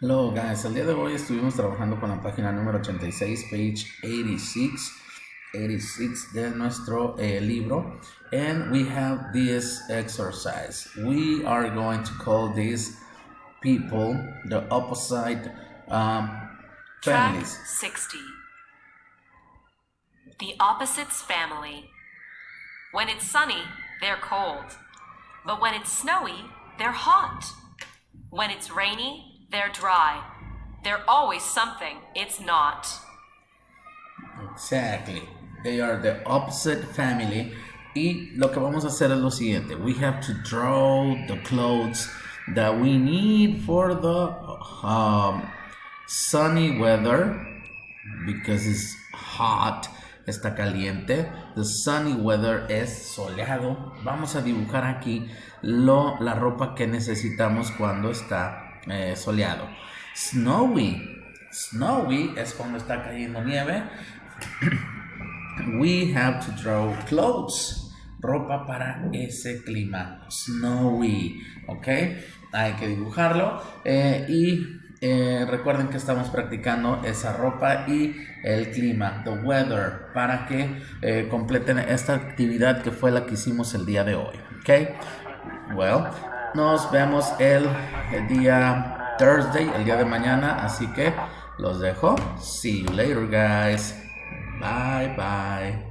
Hello guys, el día de hoy estuvimos trabajando con la página número 86, page 86 de nuestro libro, and we have this exercise. We are going to call these people the opposite families. Track 60. The opposites family. When it's sunny, they're cold. But when it's snowy, they're hot. When it's rainy, they're dry. They're always something it's not. Exactly. They are the opposite family. Y lo que vamos a hacer es lo siguiente. We have to draw the clothes that we need for the sunny weather because it's hot. Está caliente. The sunny weather es soleado. Vamos a dibujar aquí la ropa que necesitamos cuando está soleado. Snowy es cuando está cayendo nieve. We have to draw clothes, ropa para ese clima. Snowy, ok, hay que dibujarlo recuerden que estamos practicando esa ropa y el clima, the weather, para que completen esta actividad que fue la que hicimos el día de hoy, ok. Well, nos vemos el día Thursday, el día de mañana, así que los dejo. See you later, guys. Bye bye.